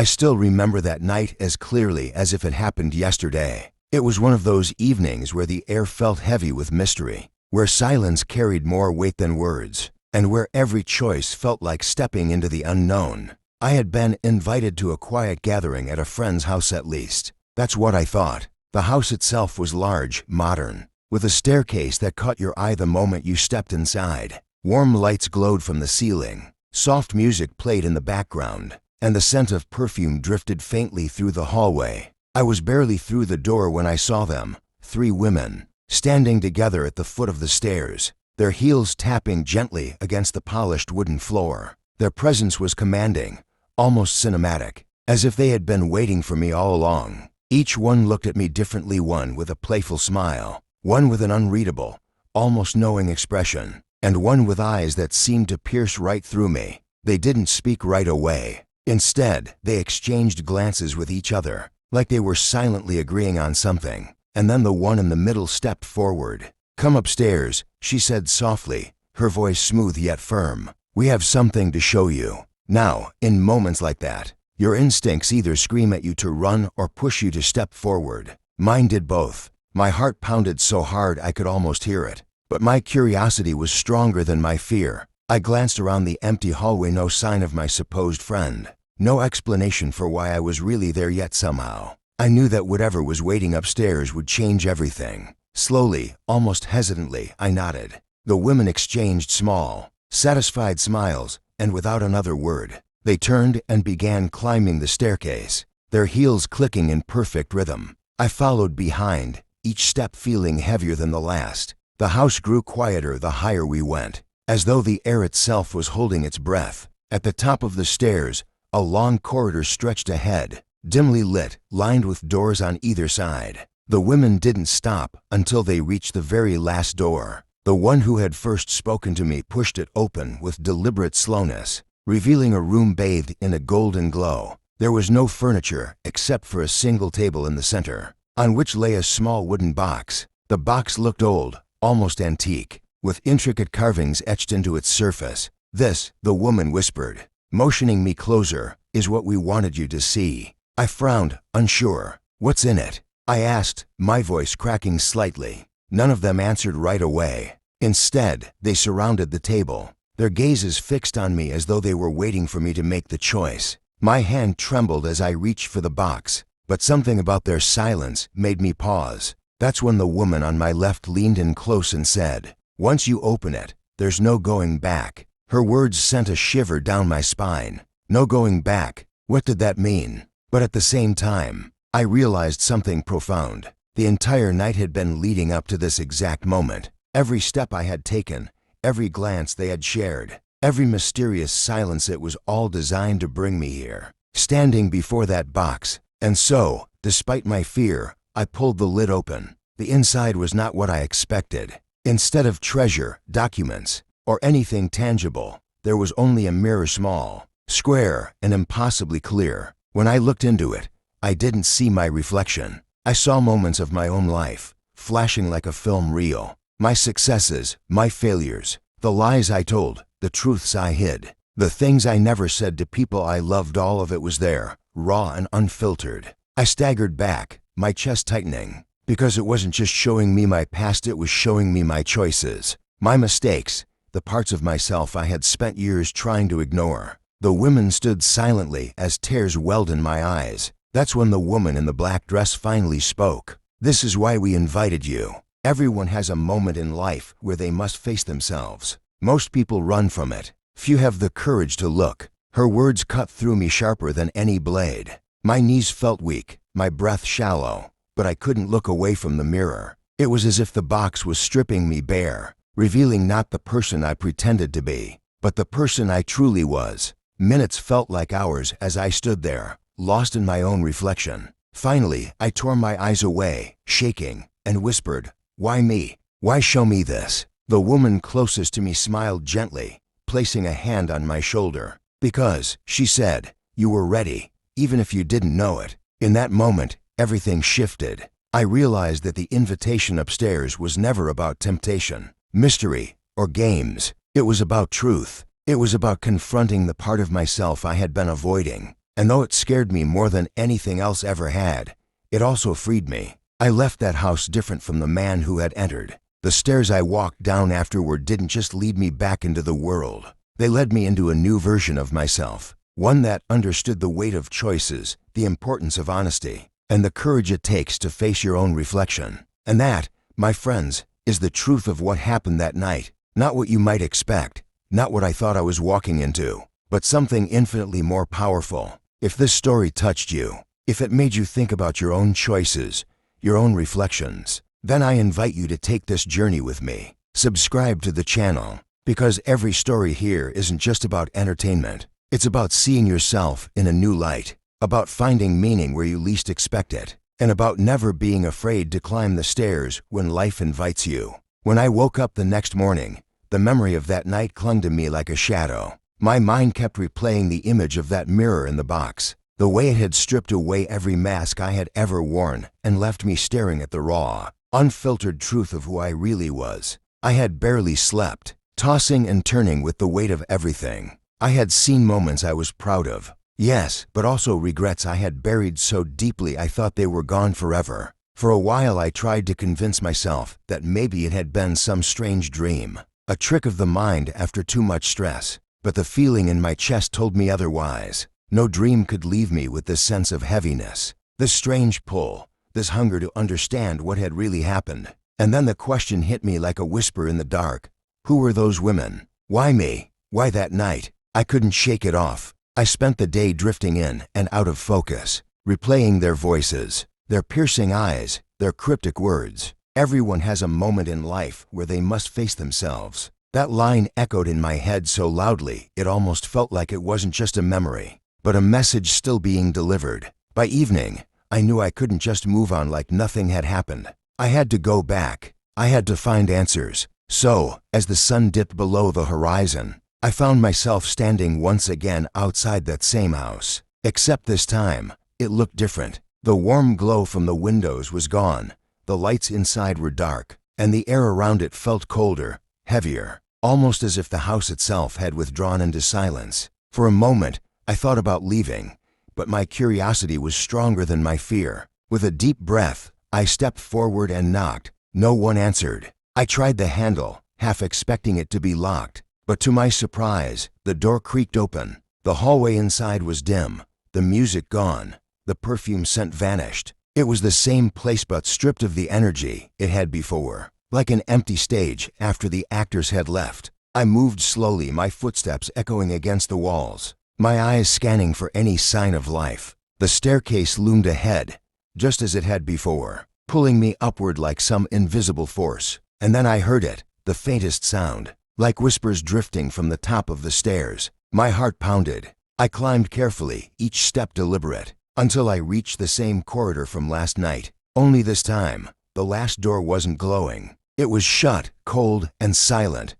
I still remember that night as clearly as if it happened yesterday. It was one of those evenings where the air felt heavy with mystery, where silence carried more weight than words, and where every choice felt like stepping into the unknown. I had been invited to a quiet gathering at a friend's house at least. That's what I thought. The house itself was large, modern, with a staircase that caught your eye the moment you stepped inside. Warm lights glowed from the ceiling, soft music played in the background, and the scent of perfume drifted faintly through the hallway. I was barely through the door when I saw them, 3 women, standing together at the foot of the stairs, their heels tapping gently against the polished wooden floor. Their presence was commanding, almost cinematic, as if they had been waiting for me all along. Each one looked at me differently, one with a playful smile, one with an unreadable, almost knowing expression, and one with eyes that seemed to pierce right through me. They didn't speak right away. Instead, they exchanged glances with each other, like they were silently agreeing on something. And then the one in the middle stepped forward. "Come upstairs," she said softly, her voice smooth yet firm. "We have something to show you." Now, in moments like that, your instincts either scream at you to run or push you to step forward. Mine did both. My heart pounded so hard I could almost hear it. But my curiosity was stronger than my fear. I glanced around the empty hallway, no sign of my supposed friend. No explanation for why I was really there yet somehow. I knew that whatever was waiting upstairs would change everything. Slowly, almost hesitantly, I nodded. The women exchanged small, satisfied smiles, and without another word, they turned and began climbing the staircase, their heels clicking in perfect rhythm. I followed behind, each step feeling heavier than the last. The house grew quieter the higher we went, as though the air itself was holding its breath. At the top of the stairs, a long corridor stretched ahead, dimly lit, lined with doors on either side. The women didn't stop until they reached the very last door. The one who had first spoken to me pushed it open with deliberate slowness, revealing a room bathed in a golden glow. There was no furniture except for a single table in the center, on which lay a small wooden box. The box looked old, almost antique, with intricate carvings etched into its surface. "This," the woman whispered, motioning me closer, "is what we wanted you to see." I frowned, unsure. "What's in it?" I asked, my voice cracking slightly. None of them answered right away. Instead, they surrounded the table, their gazes fixed on me as though they were waiting for me to make the choice. My hand trembled as I reached for the box, but something about their silence made me pause. That's when the woman on my left leaned in close and said, "Once you open it, there's no going back." Her words sent a shiver down my spine. No going back. What did that mean? But at the same time, I realized something profound. The entire night had been leading up to this exact moment. Every step I had taken, every glance they had shared, every mysterious silence, it was all designed to bring me here, standing before that box. And so, despite my fear, I pulled the lid open. The inside was not what I expected. Instead of treasure, documents, or anything tangible, there was only a mirror, small, square, and impossibly clear. When I looked into it, I didn't see my reflection. I saw moments of my own life, flashing like a film reel. My successes, my failures, the lies I told, the truths I hid, the things I never said to people I loved. All of it was there, raw and unfiltered. I staggered back, my chest tightening, because it wasn't just showing me my past, it was showing me my choices, my mistakes, the parts of myself I had spent years trying to ignore. The women stood silently as tears welled in my eyes. That's when the woman in the black dress finally spoke. "This is why we invited you. Everyone has a moment in life where they must face themselves. Most people run from it. Few have the courage to look." Her words cut through me sharper than any blade. My knees felt weak, my breath shallow, but I couldn't look away from the mirror. It was as if the box was stripping me bare, revealing not the person I pretended to be, but the person I truly was. Minutes felt like hours as I stood there, lost in my own reflection. Finally, I tore my eyes away, shaking, and whispered, "Why me? Why show me this?" The woman closest to me smiled gently, placing a hand on my shoulder. "Because," she said, "you were ready, even if you didn't know it." In that moment, everything shifted. I realized that the invitation upstairs was never about temptation, mystery, or games. It was about truth. It was about confronting the part of myself I had been avoiding. And though it scared me more than anything else ever had, it also freed me. I left that house different from the man who had entered. The stairs I walked down afterward didn't just lead me back into the world. They led me into a new version of myself, one that understood the weight of choices, the importance of honesty, and the courage it takes to face your own reflection. And that, my friends, is the truth of what happened that night. Not what you might expect, not what I thought I was walking into, but something infinitely more powerful. If this story touched you, if it made you think about your own choices, your own reflections, then I invite you to take this journey with me. Subscribe to the channel, because every story here isn't just about entertainment. It's about seeing yourself in a new light, about finding meaning where you least expect it, and about never being afraid to climb the stairs when life invites you. When I woke up the next morning, the memory of that night clung to me like a shadow. My mind kept replaying the image of that mirror in the box, the way it had stripped away every mask I had ever worn and left me staring at the raw, unfiltered truth of who I really was. I had barely slept, tossing and turning with the weight of everything. I had seen moments I was proud of, yes, but also regrets I had buried so deeply I thought they were gone forever. For a while I tried to convince myself that maybe it had been some strange dream, a trick of the mind after too much stress. But the feeling in my chest told me otherwise. No dream could leave me with this sense of heaviness, this strange pull, this hunger to understand what had really happened. And then the question hit me like a whisper in the dark. Who were those women? Why me? Why that night? I couldn't shake it off. I spent the day drifting in and out of focus, replaying their voices, their piercing eyes, their cryptic words. Everyone has a moment in life where they must face themselves. That line echoed in my head so loudly it almost felt like it wasn't just a memory, but a message still being delivered. By evening, I knew I couldn't just move on like nothing had happened. I had to go back. I had to find answers. So, as the sun dipped below the horizon, I found myself standing once again outside that same house. Except this time, it looked different. The warm glow from the windows was gone, the lights inside were dark, and the air around it felt colder, heavier, almost as if the house itself had withdrawn into silence. For a moment, I thought about leaving, but my curiosity was stronger than my fear. With a deep breath, I stepped forward and knocked. No one answered. I tried the handle, half expecting it to be locked, but to my surprise, the door creaked open. The hallway inside was dim, the music gone, the perfume scent vanished. It was the same place but stripped of the energy it had before. Like an empty stage after the actors had left. I moved slowly, my footsteps echoing against the walls, my eyes scanning for any sign of life. The staircase loomed ahead, just as it had before, pulling me upward like some invisible force. And then I heard it, the faintest sound, like whispers drifting from the top of the stairs. My heart pounded. I climbed carefully, each step deliberate, until I reached the same corridor from last night. Only this time, the last door wasn't glowing. It was shut, cold, and silent,